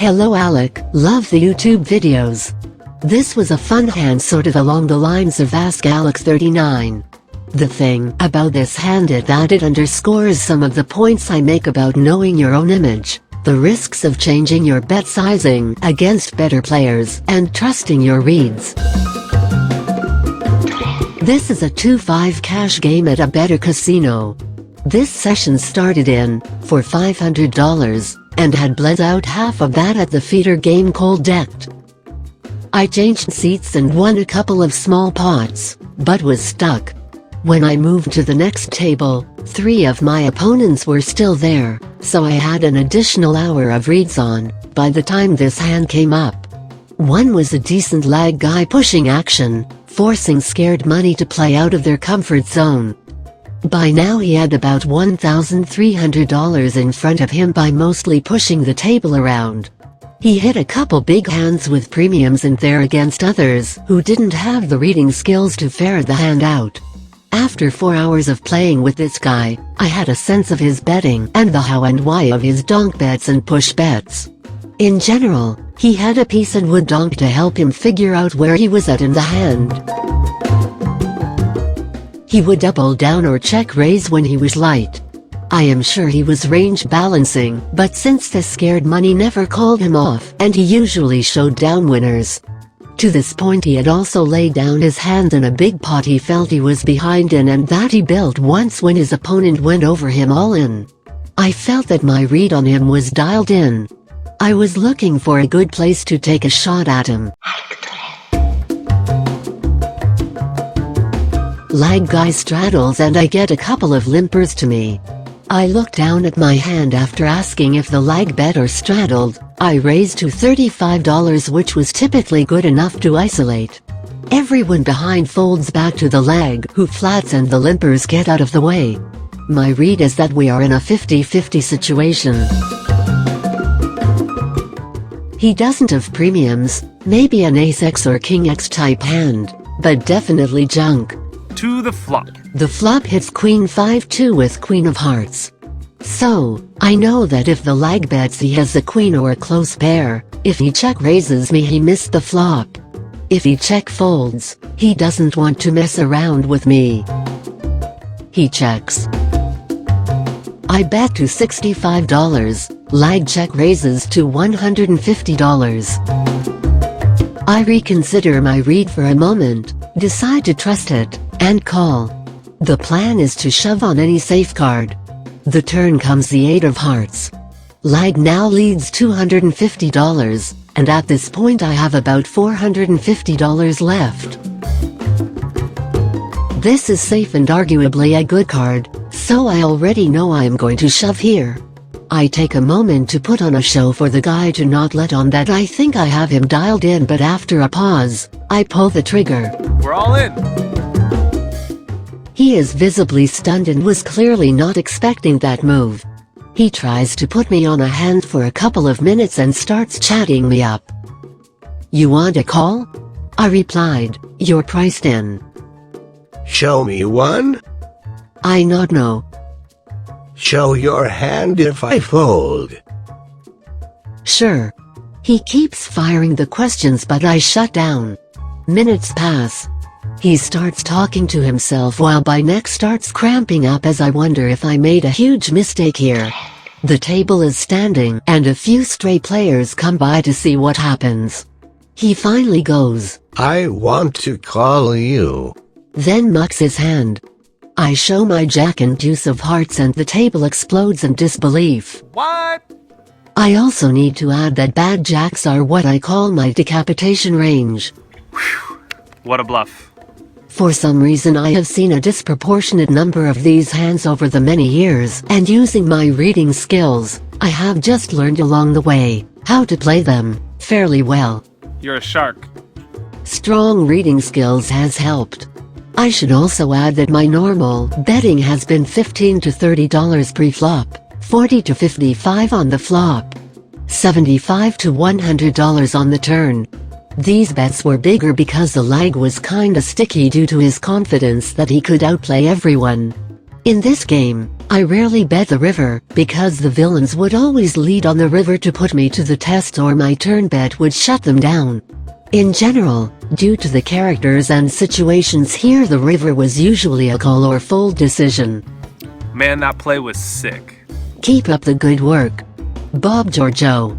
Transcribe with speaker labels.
Speaker 1: Hello Alec, love the YouTube videos. This was a fun hand sort of along the lines of Ask Alec 39. The thing about this hand is that it underscores some of the points I make about knowing your own image, the risks of changing your bet sizing against better players, and trusting your reads. This is a 2-5 cash game at a better casino. This session started in, for $500, and had bled out half of that at the feeder game called Decked. I changed seats and won a couple of small pots, but was stuck. When I moved to the next table, 3 of my opponents were still there, so I had an additional hour of reads on, by the time this hand came up. One was a decent lag guy pushing action, forcing scared money to play out of their comfort zone. By now he had about $1,300 in front of him by mostly pushing the table around. He hit a couple big hands with premiums in there against others who didn't have the reading skills to ferret the hand out. After 4 hours of playing with this guy, I had a sense of his betting and the how and why of his donk bets and push bets. In general, he had a piece and would donk to help him figure out where he was at in the hand. He would double down or check raise when he was light. I am sure he was range balancing, but since the scared money never called him off and he usually showed down winners. To this point he had also laid down his hand in a big pot he felt he was behind in and that he built once when his opponent went over him all in. I felt that my read on him was dialed in. I was looking for a good place to take a shot at him. Lag guy straddles and I get a couple of limpers to me. I look down at my hand after asking if the lag bet or straddled. I raised to $35, which was typically good enough to isolate. Everyone behind folds back to the lag who flats and the limpers get out of the way. My read is that we are in a 50-50 situation. He doesn't have premiums, maybe an ace-x or king-x type hand, but definitely junk.
Speaker 2: To the flop.
Speaker 1: The flop hits queen 5-2 with queen of hearts. So, I know that if the lag bets he has a queen or a close pair, if he check raises me he missed the flop. If he check folds, he doesn't want to mess around with me. He checks. I bet to $65, lag check raises to $150. I reconsider my read for a moment, decide to trust it, and call. The plan is to shove on any safeguard. The turn comes the 8 of hearts. Lag now leads $250, and at this point I have about $450 left. This is safe and arguably a good card, so I already know I'm going to shove here. I take a moment to put on a show for the guy to not let on that I think I have him dialed in, but after a pause, I pull the trigger.
Speaker 2: We're all in.
Speaker 1: He is visibly stunned and was clearly not expecting that move. He tries to put me on a hand for a couple of minutes and starts chatting me up. "You want a call?" I replied, "You're priced in."
Speaker 3: Show me one.
Speaker 1: I nod no.
Speaker 3: Show your hand if I fold.
Speaker 1: Sure. He keeps firing the questions but I shut down. Minutes pass. He starts talking to himself while my neck starts cramping up as I wonder if I made a huge mistake here. The table is standing and a few stray players come by to see what happens. He finally goes,
Speaker 3: I want to call you.
Speaker 1: Then mucks his hand. I show my jack and deuce of hearts and the table explodes in disbelief.
Speaker 2: What?
Speaker 1: I also need to add that bad jacks are what I call my decapitation range.
Speaker 2: Whew. What a bluff.
Speaker 1: For some reason I have seen a disproportionate number of these hands over the many years, and using my reading skills, I have just learned along the way how to play them fairly well.
Speaker 2: You're a shark.
Speaker 1: Strong reading skills has helped. I should also add that my normal betting has been $15 to $30 pre-flop, $40 to $55 on the flop, $75 to $100 on the turn. These bets were bigger because the lag was kinda sticky due to his confidence that he could outplay everyone. In this game, I rarely bet the river, because the villains would always lead on the river to put me to the test, or my turn bet would shut them down. In general, due to the characters and situations here, the river was usually a call or fold decision.
Speaker 2: Man, that play was sick.
Speaker 1: Keep up the good work, Bob Giorgio.